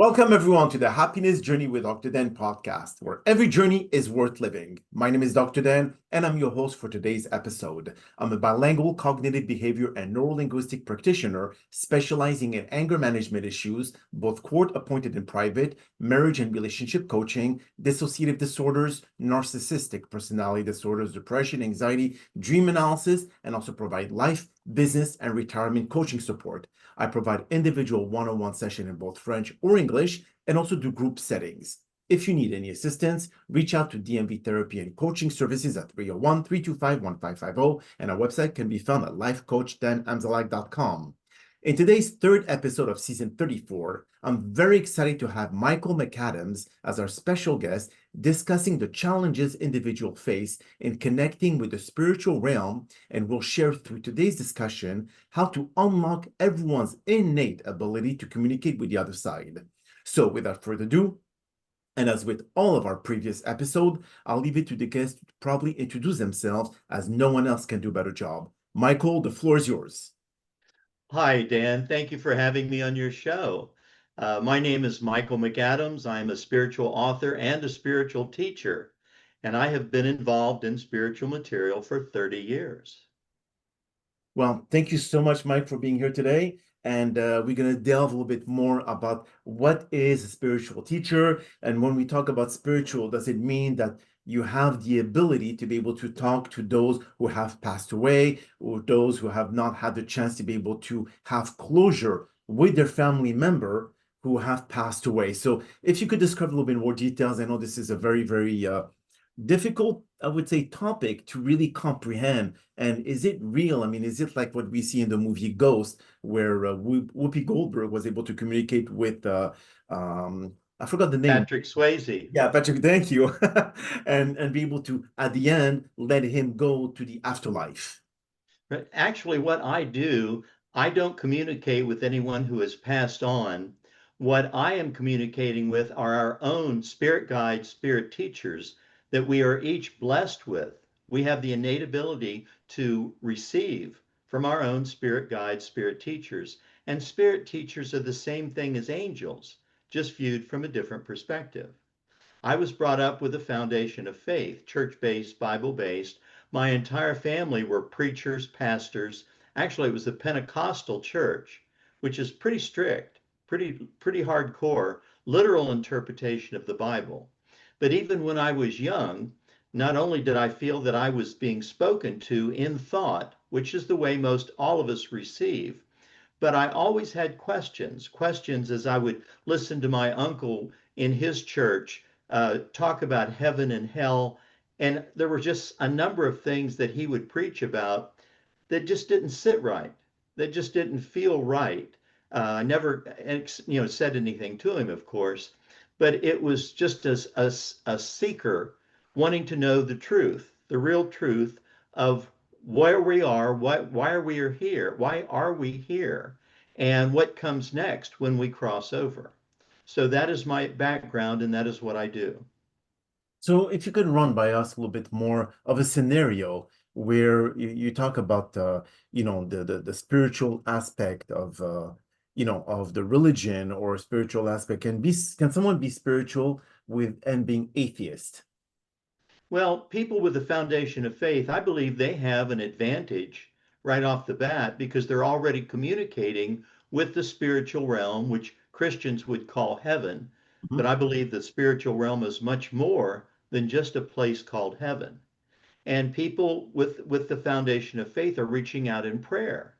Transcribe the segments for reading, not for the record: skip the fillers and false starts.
Welcome, everyone, to the Happiness Journey with Dr. Dan podcast, where every journey is worth living. My name is Dr. Dan, and I'm your host for today's episode. I'm a bilingual cognitive behavior and neurolinguistic practitioner specializing in anger management issues, both court-appointed and private, marriage and relationship coaching, dissociative disorders, narcissistic personality disorders, depression, anxiety, dream analysis, and also provide life, business, and retirement coaching support. I provide individual one-on-one session in both French or English and also do group settings. If you need any assistance, reach out to DMV Therapy and Coaching Services at 301-325-1550, and our website can be found at lifecoachdanamzalak.com. In today's third episode of season 34, I'm very excited to have Michael McAdams as our special guest discussing the challenges individuals face in connecting with the spiritual realm, and we'll share through today's discussion how to unlock everyone's innate ability to communicate with the other side. So without further ado, and as with all of our previous episodes, I'll leave it to the guests to probably introduce themselves, as no one else can do a better job. Michael, the floor is yours. Hi, Dan. Thank you for having me on your show. My name is Michael McAdams. I'm a spiritual author and a spiritual teacher, and I have been involved in spiritual material for 30 years. Well, thank you so much, Mike, for being here today. And we're going to delve a little bit more about what is a spiritual teacher. And when we talk about spiritual, does it mean that you have the ability to be able to talk to those who have passed away, or those who have not had the chance to be able to have closure with their family member who have passed away? So if you could describe a little bit more details. I know this is a very, very difficult, I would say, topic to really comprehend. And is it real? I mean, is it like what we see in the movie Ghost, where Whoopi Goldberg was able to communicate with I forgot the name. Patrick Swayze. Yeah, Patrick, thank you. and be able to, at the end, let him go to the afterlife. But actually, what I do, I don't communicate with anyone who has passed on. What I am communicating with are our own spirit guides, spirit teachers that we are each blessed with. We have the innate ability to receive from our own spirit guides, spirit teachers. And spirit teachers are the same thing as angels, just viewed from a different perspective. I was brought up with a foundation of faith, church-based, Bible-based. My entire family were preachers, pastors. Actually, it was the Pentecostal church, which is pretty strict, pretty hardcore, literal interpretation of the Bible. But even when I was young, not only did I feel that I was being spoken to in thought, which is the way most all of us receive, but I always had questions as I would listen to my uncle in his church talk about heaven and hell. And there were just a number of things that he would preach about that just didn't sit right, that just didn't feel right. I never, said anything to him, of course, but it was just as a seeker wanting to know the truth, the real truth of where we are, why are we here, why are we here, and what comes next when we cross over. So that is my background, and that is what I do. So if you could run by us a little bit more of a scenario where you talk about the spiritual aspect of of the religion, or spiritual aspect, can someone be spiritual with and being atheist? Well, people with the foundation of faith, I believe they have an advantage right off the bat because they're already communicating with the spiritual realm, which Christians would call heaven. But Mhm. I believe the spiritual realm is much more than just a place called heaven. And people with the foundation of faith are reaching out in prayer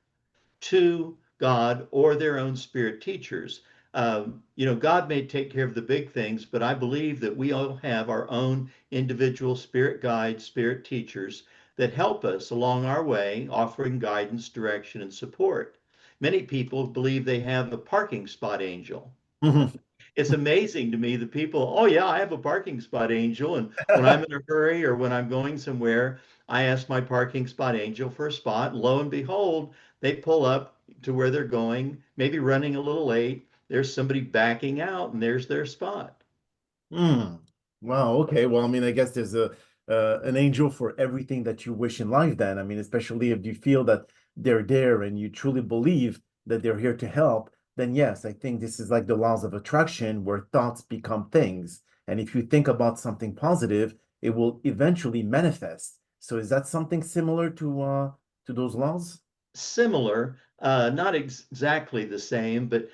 to God or their own spirit teachers. God may take care of the big things, but I believe that we all have our own individual spirit guides, spirit teachers that help us along our way, offering guidance, direction, and support. Many people believe they have a parking spot angel. Mhm. It's amazing to me that people, oh yeah, I have a parking spot angel. And when I'm in a hurry or when I'm going somewhere, I ask my parking spot angel for a spot. And lo and behold, they pull up to where they're going, maybe running a little late. There's somebody backing out and there's their spot. Mm. Wow. Okay. Well, I mean, I guess there's a an angel for everything that you wish in life. Then, I mean, especially if you feel that they're there and you truly believe that they're here to help. then yes, I think this is like the laws of attraction where thoughts become things. And if you think about something positive, it will eventually manifest. So is that something similar to those laws? Similar, not exactly the same, but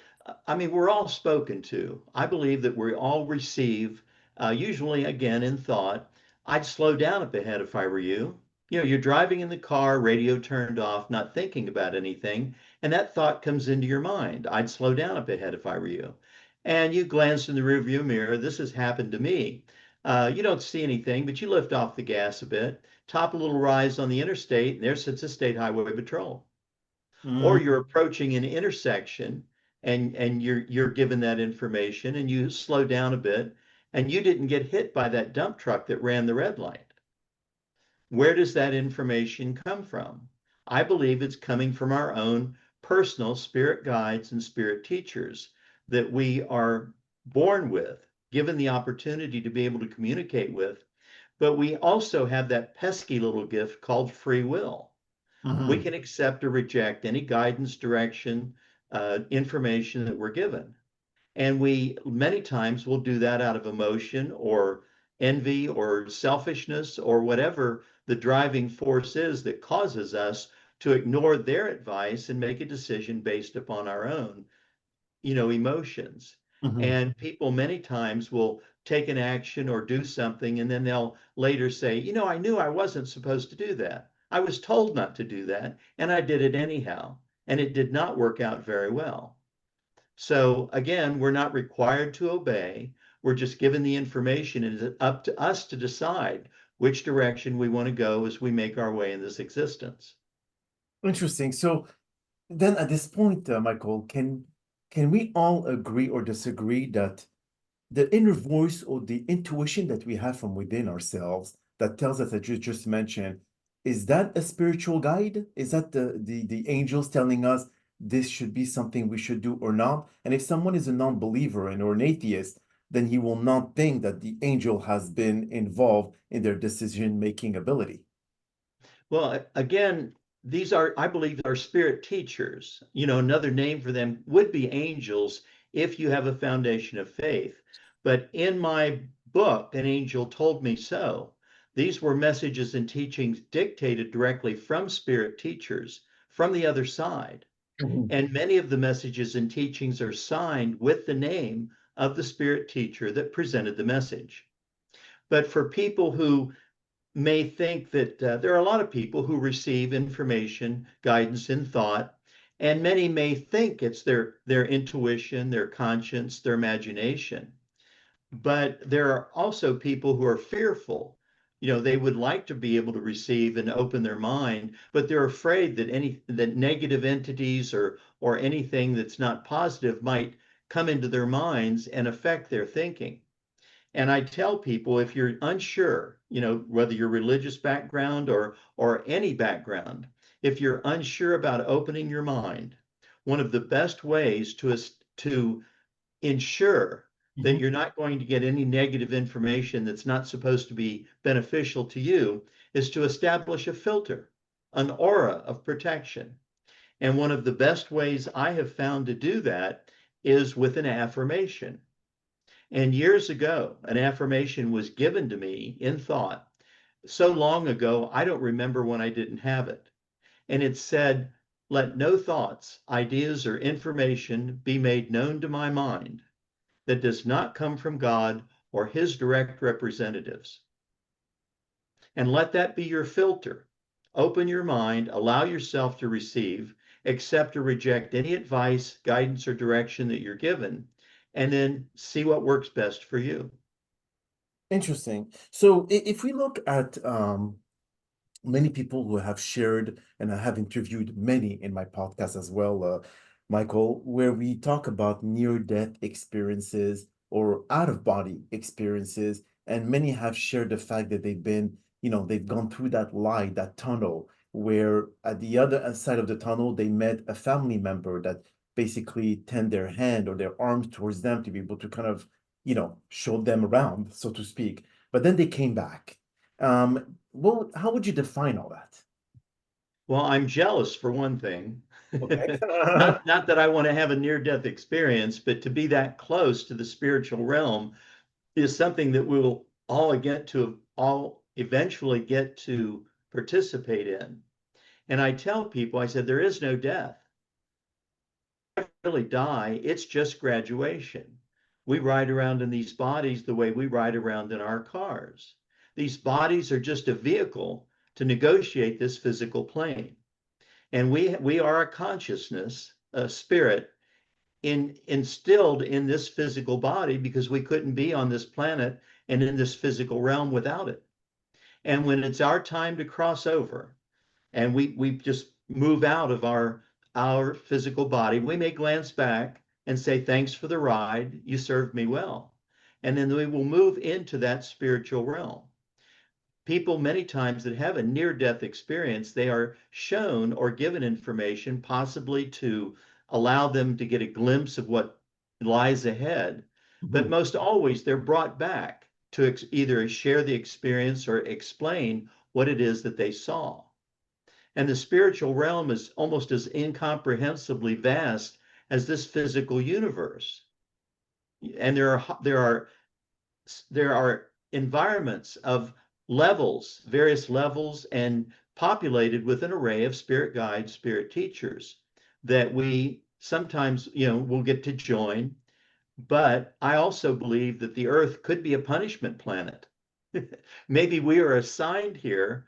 I mean, we're all spoken to. I believe that we all receive, usually again in thought. I'd slow down up ahead if I were you. You know, you're driving in the car, radio turned off, not thinking about anything, and that thought comes into your mind. I'd slow down up ahead if I were you. And you glance in the rearview mirror. This has happened to me. You don't see anything, but you lift off the gas a bit, top a little rise on the interstate, and there sits a state highway patrol. Or Mm, you're approaching an intersection and you're given that information and you slow down a bit and you didn't get hit by that dump truck that ran the red light. Where does that information come from? I believe it's coming from our own personal spirit guides and spirit teachers that we are born with, given the opportunity to be able to communicate with. But we also have that pesky little gift called free will. We mhm, can accept or reject any guidance, direction, information that we're given. And we many times will do that out of emotion or envy or selfishness or whatever the driving force is that causes us to ignore their advice and make a decision based upon our own, emotions. mhm. And people many times will take an action or do something, and then they'll later say, I knew I wasn't supposed to do that. I was told not to do that, and I did it anyhow. And it did not work out very well. So again, we're not required to obey. We're just given the information, and it's up to us to decide which direction we want to go as we make our way in this existence. Interesting. So then at this point, Michael, can we all agree or disagree that the inner voice or the intuition that we have from within ourselves that tells us that you just mentioned, is that a spiritual guide? Is that the angels telling us this should be something we should do or not? And if someone is a non-believer and or an atheist, then he will not think that the angel has been involved in their decision-making ability. Well, again, these are, I believe, are spirit teachers. Another name for them would be angels if you have a foundation of faith. But in my book, An Angel Told Me So, these were messages and teachings dictated directly from spirit teachers from the other side. Mhm. And many of the messages and teachings are signed with the name of the spirit teacher that presented the message. But for people who may think that there are a lot of people who receive information, guidance in thought, and many may think it's their intuition, their conscience, their imagination. But there are also people who are fearful. They would like to be able to receive and open their mind, but they're afraid that negative entities or anything that's not positive might come into their minds and affect their thinking. And I tell people, if you're unsure, whether your religious background or any background, if you're unsure about opening your mind, one of the best ways to ensure that Mhm. you're not going to get any negative information that's not supposed to be beneficial to you is to establish a filter, an aura of protection. And one of the best ways I have found to do that is with an affirmation. And years ago, an affirmation was given to me in thought so long ago, I don't remember when I didn't have it. And it said, let no thoughts, ideas, or information be made known to my mind that does not come from God or his direct representatives. And let that be your filter. Open your mind, allow yourself to receive, accept or reject any advice, guidance, or direction that you're given, and then see what works best for you. Interesting. So if we look at many people who have shared, and I have interviewed many in my podcast as well, Michael, where we talk about near-death experiences or out-of-body experiences, and many have shared the fact that they've gone through that light, that tunnel, where at the other side of the tunnel, they met a family member that basically tend their hand or their arms towards them to be able to kind of, show them around, so to speak. But then they came back. Well, how would you define all that? Well, I'm jealous for one thing. Okay. Not that I want to have a near-death experience, but to be that close to the spiritual realm is something that we'll all eventually get to participate in. And I tell people, I said, there is no death. Really die, it's just graduation. We ride around in these bodies the way we ride around in our cars. These bodies are just a vehicle to negotiate this physical plane. And we are a consciousness, a spirit instilled in this physical body because we couldn't be on this planet and in this physical realm without it. And when it's our time to cross over, and we just move out of our physical body, we may glance back and say, thanks for the ride, you served me well. And then we will move into that spiritual realm. People many times that have a near-death experience, they are shown or given information possibly to allow them to get a glimpse of what lies ahead. But Mhm. most always they're brought back to either share the experience or explain what it is that they saw. And the spiritual realm is almost as incomprehensibly vast as this physical universe. And there are environments of levels, various levels, and populated with an array of spirit guides, spirit teachers that we sometimes, will get to join. But I also believe that the earth could be a punishment planet. Maybe we are assigned here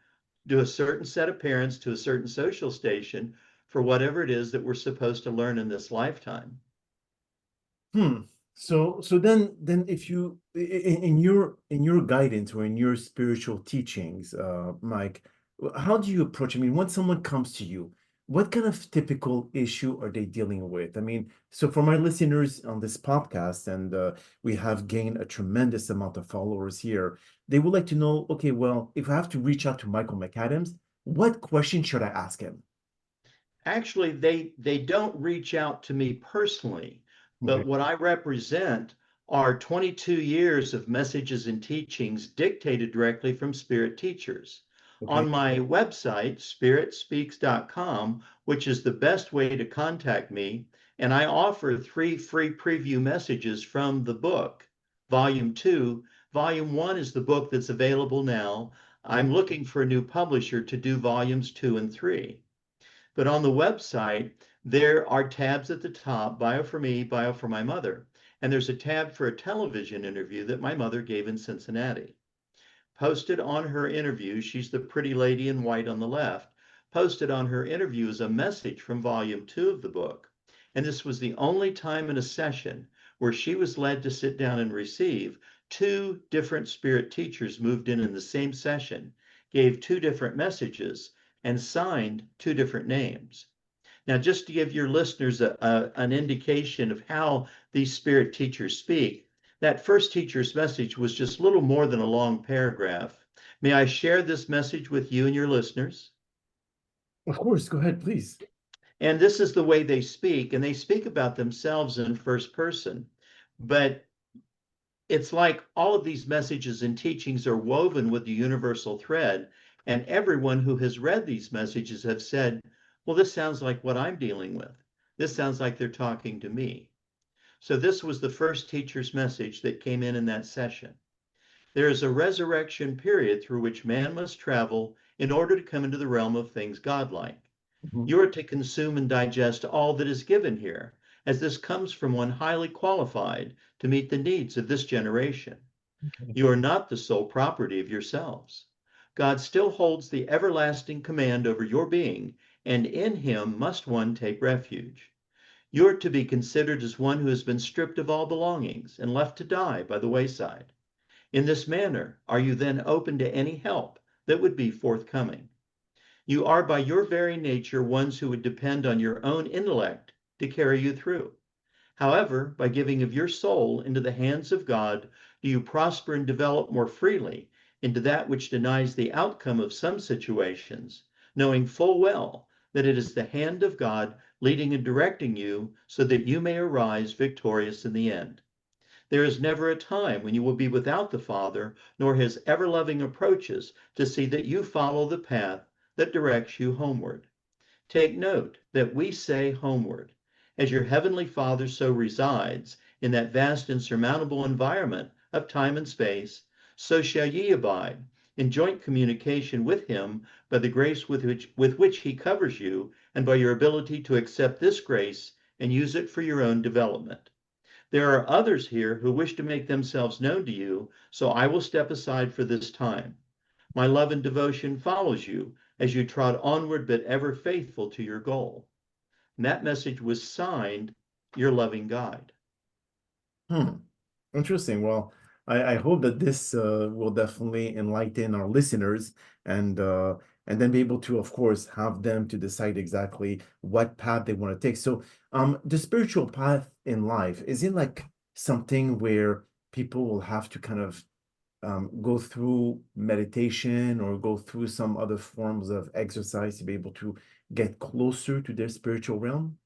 to a certain set of parents, to a certain social station for whatever it is that we're supposed to learn in this lifetime. Hmm. So then if you in your guidance or in your spiritual teachings, Mike, how do you approach? I mean, when someone comes to you, what kind of typical issue are they dealing with? I mean, so for my listeners on this podcast, and we have gained a tremendous amount of followers here, they would like to know, okay, well, if I have to reach out to Michael McAdams, what question should I ask him? Actually, they don't reach out to me personally, Okay. but what I represent are 22 years of messages and teachings dictated directly from spirit teachers. Okay. On my website, spiritspeaks.com, which is the best way to contact me, and I offer 3 free preview messages from the book, Volume 2. Volume 1 is the book that's available now. Okay. I'm looking for a new publisher to do volumes 2 and 3. But on the website, there are tabs at the top, bio for me, bio for my mother. And there's a tab for a television interview that my mother gave in Cincinnati. Posted on her interview, she's the pretty lady in white on the left. Posted on her interview is a message from volume 2 of the book. And this was the only time in a session where she was led to sit down and receive. 2 different spirit teachers moved in the same session, gave 2 different messages, and signed 2 different names. Now, just to give your listeners an indication of how these spirit teachers speak, that first teacher's message was just little more than a long paragraph. May I share this message with you and your listeners? Of course, go ahead, please. And this is the way they speak, and they speak about themselves in first person. But it's like all of these messages and teachings are woven with the universal thread. And everyone who has read these messages have said, well, this sounds like what I'm dealing with. This sounds like they're talking to me. So this was the first teacher's message that came in that session. There is a resurrection period through which man must travel in order to come into the realm of things godlike. Mhm. You are to consume and digest all that is given here, as this comes from one highly qualified to meet the needs of this generation. Okay. You are not the sole property of yourselves. God still holds the everlasting command over your being, and in him must one take refuge. You are to be considered as one who has been stripped of all belongings and left to die by the wayside. In this manner, are you then open to any help that would be forthcoming? You are by your very nature ones who would depend on your own intellect to carry you through. However, by giving of your soul into the hands of God, do you prosper and develop more freely into that which denies the outcome of some situations, knowing full well that it is the hand of God leading and directing you so that you may arise victorious in the end. There is never a time when you will be without the Father, nor his ever-loving approaches to see that you follow the path that directs you homeward. Take note that we say homeward. As your heavenly Father so resides in that vast insurmountable environment of time and space, so shall ye abide in joint communication with him by the grace with which he covers you, and by your ability to accept this grace and use it for your own development. There are others here who wish to make themselves known to you, so I will step aside for this time. My love and devotion follows you as you trot onward, but ever faithful to your goal. And that message was signed, Your Loving Guide. Hmm. Interesting. Well, I hope that this will definitely enlighten our listeners and then be able to, of course, have them to decide exactly what path they want to take. So, the spiritual path in life, is it like something where people will have to kind of go through meditation or go through some other forms of exercise to be able to get closer to their spiritual realm?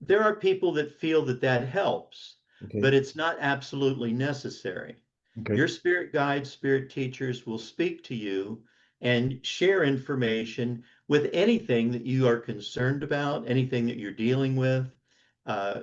There are people that feel that that helps, Okay. but it's not absolutely necessary. Okay. Your spirit guides, spirit teachers will speak to you and share information with anything that you are concerned about, anything that you're dealing with. Uh,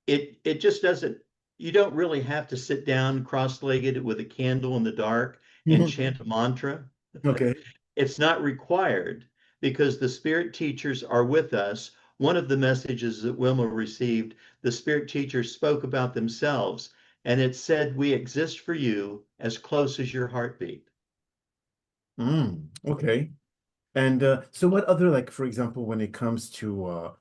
it just doesn't, you don't really have to sit down cross-legged with a candle in the dark and chant a mantra. Okay. It's not required because the spirit teachers are with us. One of the messages that Wilma received, the spirit teachers spoke about themselves, and it said, we exist for you as close as your heartbeat. Okay. And so what other, like, for example, when it comes to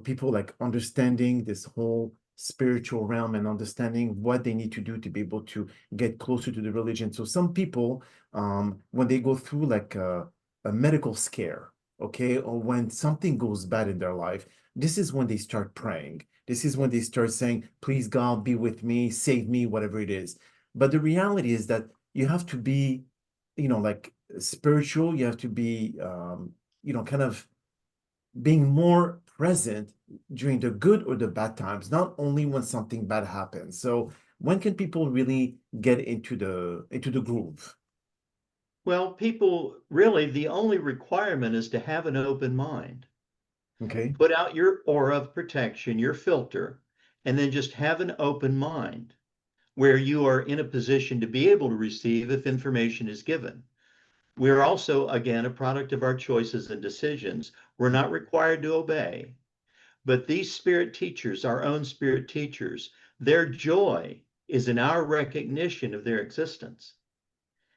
people like understanding this whole spiritual realm and understanding what they need to do to be able to get closer to the religion. So some people, when they go through like a medical scare, okay, or when something goes bad in their life, this is when they start praying. This is when they start saying, please God, be with me, save me, whatever it is. But the reality is that you have to be, like spiritual, you have to be, kind of being more present during the good or the bad times, not only when something bad happens. So when can people really get into the groove? Well, people really, the only requirement is to have an open mind. Okay. Put out your aura of protection, your filter, and then just have an open mind where you are in a position to be able to receive if information is given. We're also, again, a product of our choices and decisions. We're not required to obey. But these spirit teachers, our own spirit teachers, their joy is in our recognition of their existence.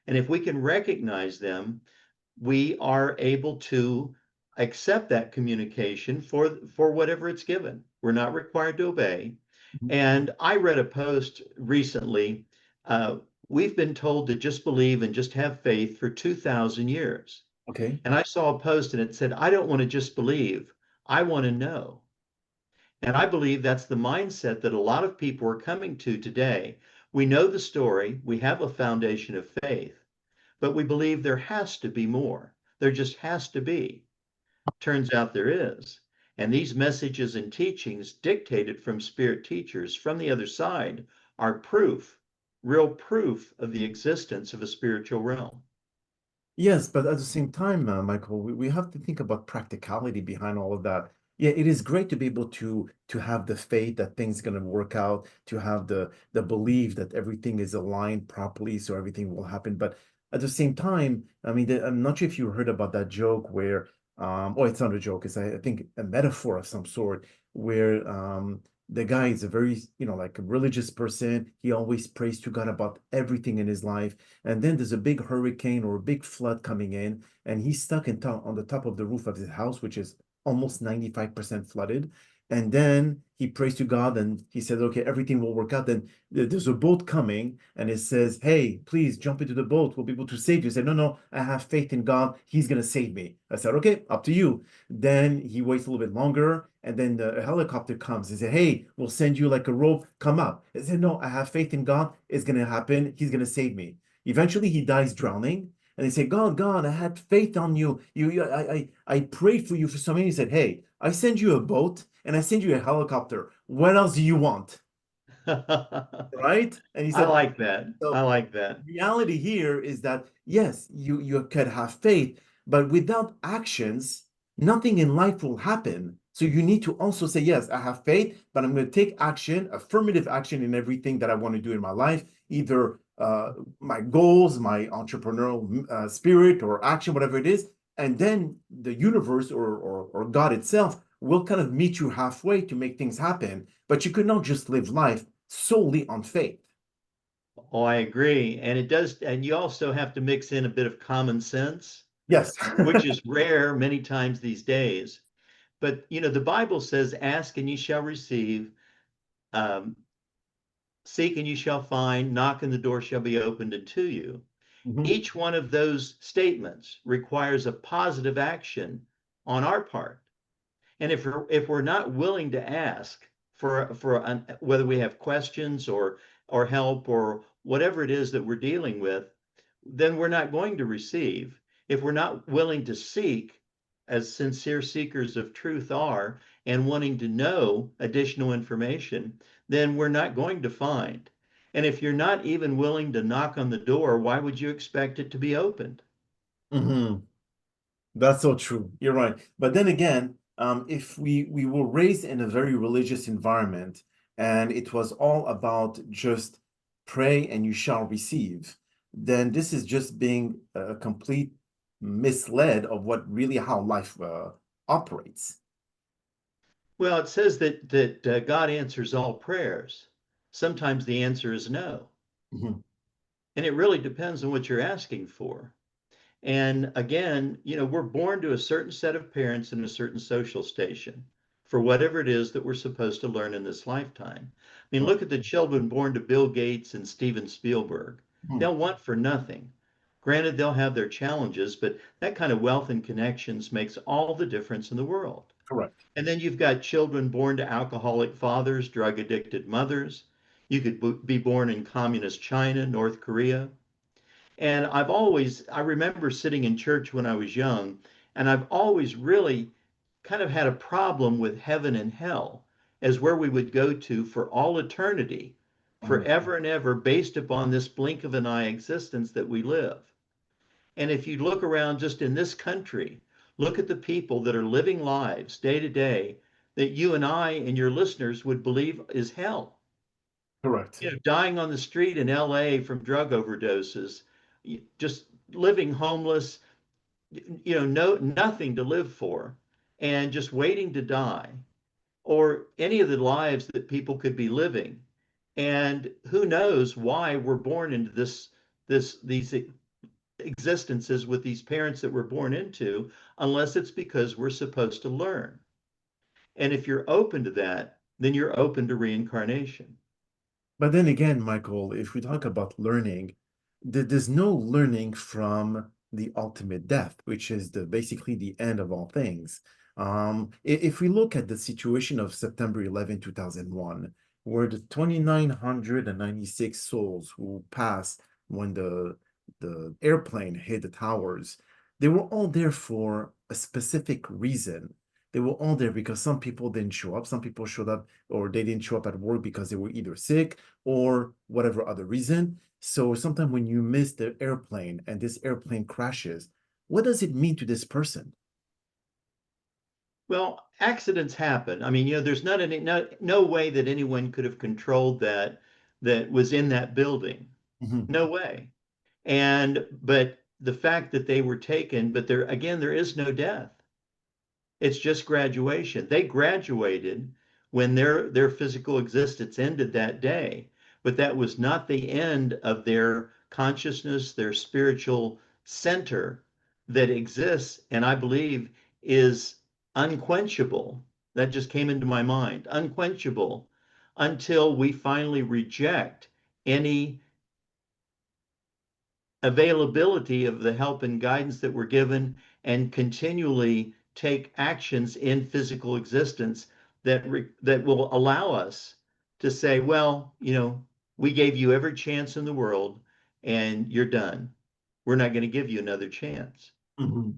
And if we can recognize them, we are able to accept that communication for whatever it's given. We're not required to obey. And I read a post recently. Uh, we've been told to just believe and just have faith for 2,000 years. Okay. And I saw a post and it said, I don't want to just believe, I want to know. And I believe that's the mindset that a lot of people are coming to today. We know the story, we have a foundation of faith, but we believe there has to be more. There just has to be. Turns out there is. And these messages and teachings dictated from spirit teachers from the other side are proof, real proof of the existence of a spiritual realm. Yes, but at the same time, Michael, we have to think about practicality behind all of that. Yeah, it is great to be able to have the faith that things going to work out, to have the belief that everything is aligned properly, so everything will happen. But at the same time, I mean, I'm not sure if you heard about that joke where, oh, it's not a joke, it's I think a metaphor of some sort, where the guy is a very, like a religious person. He always prays to God about everything in his life, and then there's a big hurricane or a big flood coming in, and he's stuck on the top of the roof of his house, which is almost 95% flooded. And then he prays to God and he says, okay, everything will work out. Then there's a boat coming and it says, hey, please jump into the boat. We'll be able to save you. I said, no, no, I have faith in God. He's going to save me. I said, okay, up to you. Then he waits a little bit longer. And then the helicopter comes and said, hey, we'll send you like a rope. Come up. I said, no, I have faith in God. It's going to happen. He's going to save me. Eventually, he dies drowning. And they say, God, God, I had faith on you. I prayed for you for so many. He said, hey, I send you a boat and I send you a helicopter. What else do you want? I Right? And he said, like that. I so like that. reality here is that, yes, you could have faith, but without actions, nothing in life will happen. So you need to also say, yes, I have faith, but I'm going to take action, affirmative action in everything that I want to do in my life, either my goals, my entrepreneurial spirit or action, whatever it is. And then the universe or God itself will kind of meet you halfway to make things happen. But you could not just live life solely on faith. Oh, I agree. And it does, and you also have to mix in a bit of common sense, Yes. which is rare many times these days. But the Bible says, "Ask and ye shall receive, um, seek and you shall find, knock and the door shall be opened unto you." Mhm. Each one of those statements requires a positive action on our part. And if we're not willing to ask whether we have questions or help or whatever it is that we're dealing with, then we're not going to receive. If we're not willing to seek, as sincere seekers of truth are, and wanting to know additional information, then we're not going to find. And if you're not even willing to knock on the door, why would you expect it to be opened? Mhm. That's so true. You're right. But then again, if we were raised in a very religious environment and it was all about just pray and you shall receive, then this is just being a complete misled of what really how life operates. Well, it says that God answers all prayers. Sometimes the answer is no, Mhm. and it really depends on what you're asking for. And again, we're born to a certain set of parents in a certain social station for whatever it is that we're supposed to learn in this lifetime. I mean, Right. look at the children born to Bill Gates and Steven Spielberg. Mhm. They'll want for nothing. Granted, they'll have their challenges, but that kind of wealth and connections makes all the difference in the world. Correct. And then you've got children born to alcoholic fathers, drug addicted mothers. You could be born in communist China, North Korea. And I remember sitting in church when I was young, and I've always really kind of had a problem with heaven and hell as where we would go to for all eternity, Mhm. forever and ever, based upon this blink of an eye existence that we live. And if you look around just in this country, look at the people that are living lives day to day that you and I and your listeners would believe is hell. Correct. Dying on the street in LA from drug overdoses, just living homeless, nothing to live for, and just waiting to die, or any of the lives that people could be living. And who knows why we're born into these existences with these parents that we're born into, unless it's because we're supposed to learn. And if you're open to that, then you're open to reincarnation. But then again, Michael, if we talk about learning, there's no learning from the ultimate death, which is the basically the end of all things. If we look at the situation of September 11, 2001, where the 2,996 souls who passed when the airplane hit the towers, they were all there for a specific reason. They were all there because some people didn't show up, some people showed up, or they didn't show up at work because they were either sick or whatever other reason. So sometimes when you miss the airplane and this airplane crashes, what does it mean to this person? Well, accidents happen. I mean, there's not any no way that anyone could have controlled that was in that building. Mhm. No way. But the fact that they were taken, but there is no death. It's just graduation. They graduated when their physical existence ended that day, but that was not the end of their consciousness, their spiritual center that exists, and I believe is unquenchable. That just came into my mind. Unquenchable until we finally reject any availability of the help and guidance that we're given and continually take actions in physical existence that will allow us to say, well, we gave you every chance in the world and you're done. We're not going to give you another chance. Mhm.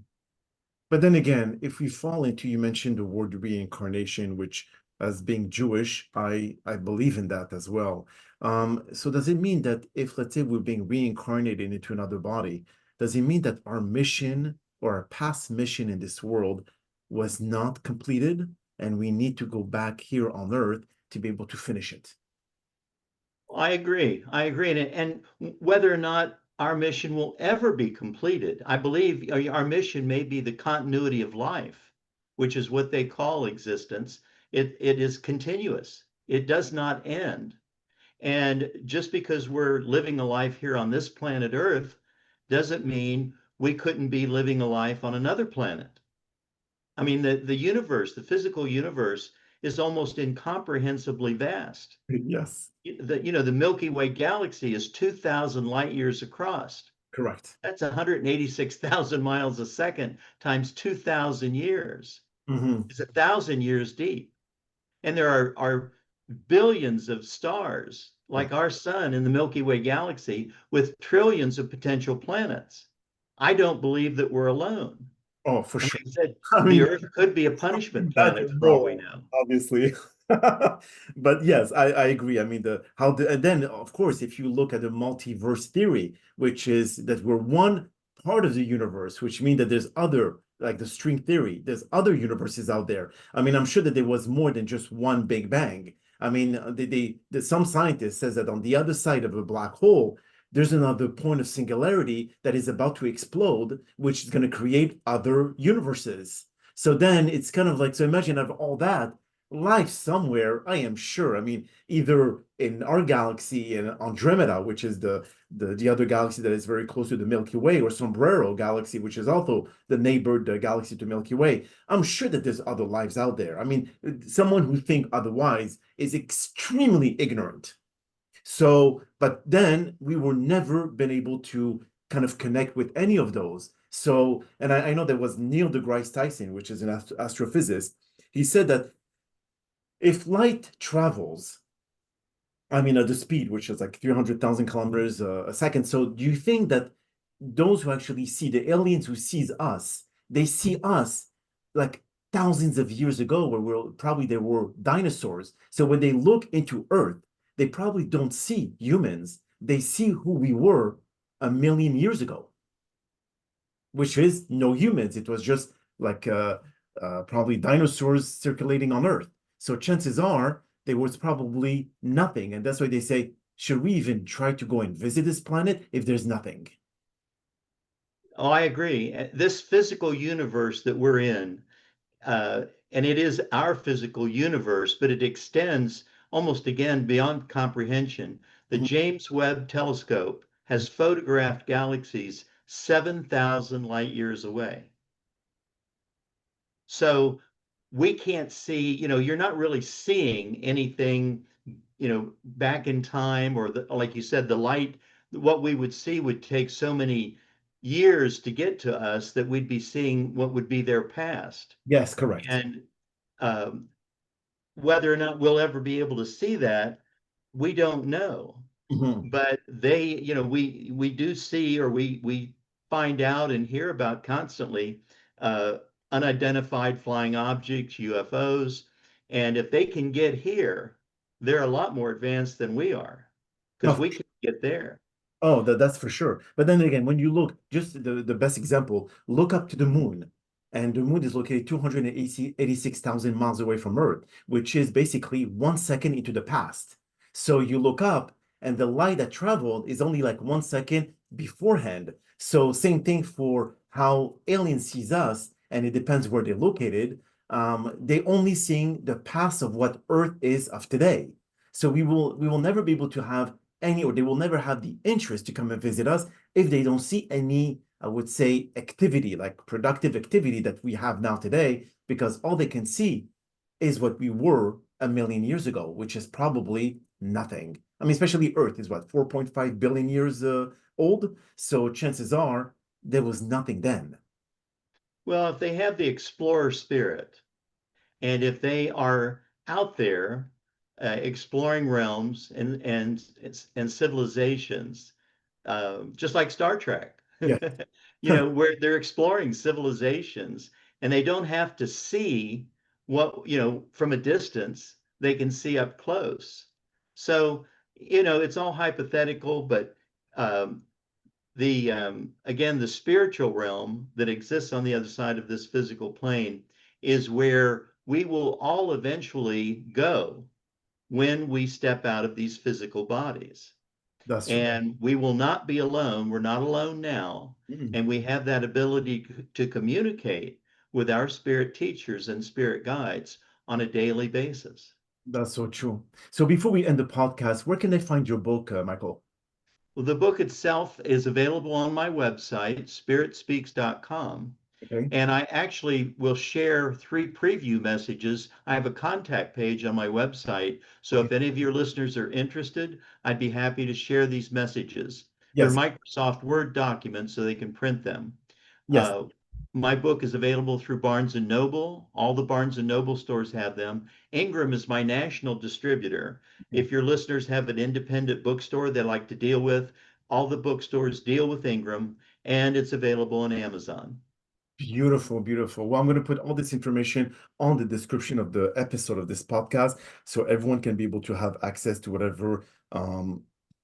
But then again, if we fall into, you mentioned the word reincarnation, which as being Jewish, I believe in that as well. So does it mean that if, let's say, we're being reincarnated into another body, does it mean that our mission or our past mission in this world was not completed, and we need to go back here on Earth to be able to finish it. I agree. I agree. And whether or not our mission will ever be completed, I believe our mission may be the continuity of life, which is what they call existence. It is continuous. It does not end. And just because we're living a life here on this planet Earth doesn't mean we couldn't be living a life on another planet. I mean, the universe, the physical universe, is almost incomprehensibly vast. Yes, The Milky Way galaxy is 2,000 light years across. correct. That's 186,000 miles a second times 2,000 years. Hmm. It's 1,000 years deep. And there are billions of stars Yeah. like our sun in the Milky Way galaxy with trillions of potential planets. I don't believe that we're alone. Oh, for And sure. like I said, I the mean, Earth could be a something punishment bad planet can for all go we on, know. obviously. But yes, I agree. I mean, and then of course, if you look at the multiverse theory, which is that we're one part of the universe, which means that there's other, like the string theory, there's other universes out there. I mean, I'm sure that there was more than just one Big Bang. I mean, some scientist says that on the other side of a black hole, there's another point of singularity that is about to explode, which is going to create other universes. So then it's kind of like, so imagine of all that, life somewhere, I am sure. I mean, either in our galaxy in Andromeda, which is the other galaxy that is very close to the Milky Way, or Sombrero galaxy, which is also the neighbored galaxy to Milky Way. I'm sure that there's other lives out there. I mean, someone who think otherwise is extremely ignorant. So, but then we were never been able to kind of connect with any of those. So, and I know there was Neil deGrasse Tyson, which is an astrophysicist. He said that if light travels, I mean, at the speed, which is like 300,000 kilometers a second. So do you think that those who actually see the aliens who sees us, they see us like thousands of years ago, where probably there were dinosaurs. So when they look into Earth, they probably don't see humans. They see who we were a million years ago, which is no humans. It was just like probably dinosaurs circulating on Earth. So chances are there was probably nothing. And that's why they say, should we even try to go and visit this planet if there's nothing? Oh, I agree. This physical universe that we're in, and it is our physical universe, but it extends almost again beyond comprehension. The Mhm. James Webb Telescope has photographed galaxies 7,000 light years away. So we can't see, you're not really seeing anything, back in time, or like you said, the light, what we would see would take so many years to get to us that we'd be seeing what would be their past. Yes, correct. And um, whether or not we'll ever be able to see that, we don't know. Mhm. But we do see, or we find out and hear about constantly, uh, unidentified flying objects, UFOs. And if they can get here, they're a lot more advanced than we are, because No, we can get there. oh, that's for sure. But then again, when you look, just the best example, look up to the moon. And the moon is located 286,000 miles away from Earth, which is basically 1 second into the past. So you look up, and the light that traveled is only like 1 second beforehand. So same thing for how aliens sees us, and it depends where they're located. They only seeing the past of what Earth is of today. So we will never be able to have any, or they will never have the interest to come and visit us if they don't see any, I would say, activity, like productive activity that we have now today, because all they can see is what we were a million years ago, which is probably nothing. I mean, especially Earth is what, 4.5 billion years old. So chances are there was nothing then. Well, if they have the explorer spirit, and if they are out there exploring realms and civilizations, just like Star Trek, Yeah. where they're exploring civilizations and they don't have to see what, from a distance, they can see up close. So, it's all hypothetical, but um, the again, the spiritual realm that exists on the other side of this physical plane is where we will all eventually go when we step out of these physical bodies. That's true. And we will not be alone. We're not alone now. Mm, And we have that ability to communicate with our spirit teachers and spirit guides on a daily basis. that's so true. So before we end the podcast, where can I find your book, Michael? Well, the book itself is available on my website, spiritspeaks.com. Okay. And I actually will share 3 preview messages. I have a contact page on my website. So Okay. if any of your listeners are interested, I'd be happy to share these messages. They're Yes. Microsoft Word documents so they can print them. Yes. Uh, my book is available through Barnes and Noble. All the Barnes and Noble stores have them. Ingram is my national distributor. Okay. If your listeners have an independent bookstore they like to deal with, all the bookstores deal with Ingram, and it's available on Amazon. Beautiful, beautiful. Well, I'm going to put all this information on the description of the episode of this podcast so everyone can be able to have access to whatever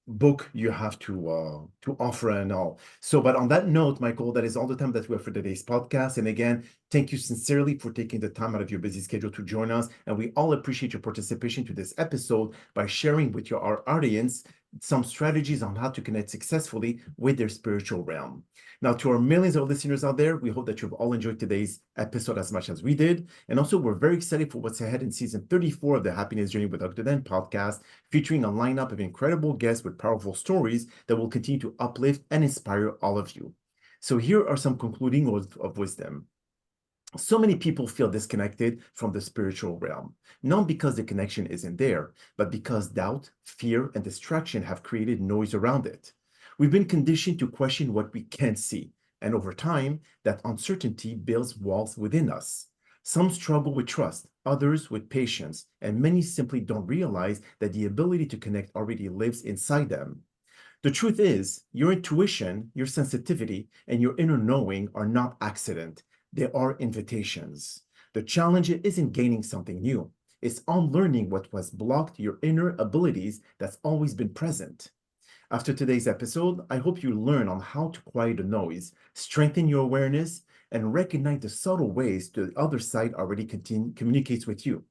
book you have to offer and all. So, but on that note, Michael, that is all the time that we have for today's podcast. And again, thank you sincerely for taking the time out of your busy schedule to join us. And we all appreciate your participation to this episode by sharing with our audience some strategies on how to connect successfully with their spiritual realm. Now, to our millions of listeners out there, we hope that you've all enjoyed today's episode as much as we did. And also, we're very excited for what's ahead in season 34 of the Happiness Journey with Dr. Dan podcast, featuring a lineup of incredible guests with powerful stories that will continue to uplift and inspire all of you. So here are some concluding words of wisdom. So many people feel disconnected from the spiritual realm, not because the connection isn't there, but because doubt, fear, and distraction have created noise around it. We've been conditioned to question what we can't see, and over time, that uncertainty builds walls within us. Some struggle with trust, others with patience, and many simply don't realize that the ability to connect already lives inside them. The truth is, your intuition, your sensitivity, and your inner knowing are not accident. They are invitations. The challenge isn't gaining something new. It's unlearning what was blocked your inner abilities that's always been present. After today's episode, I hope you learn on how to quiet the noise, strengthen your awareness, and recognize the subtle ways the other side already communicates with you.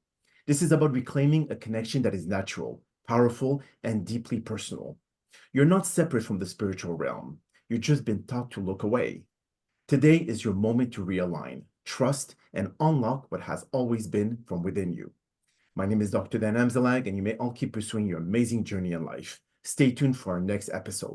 This is about reclaiming a connection that is natural, powerful, and deeply personal. You're not separate from the spiritual realm. You've just been taught to look away. Today is your moment to realign, trust, and unlock what has always been from within you. My name is Dr. Dan Amzalag, and you may all keep pursuing your amazing journey in life. Stay tuned for our next episode.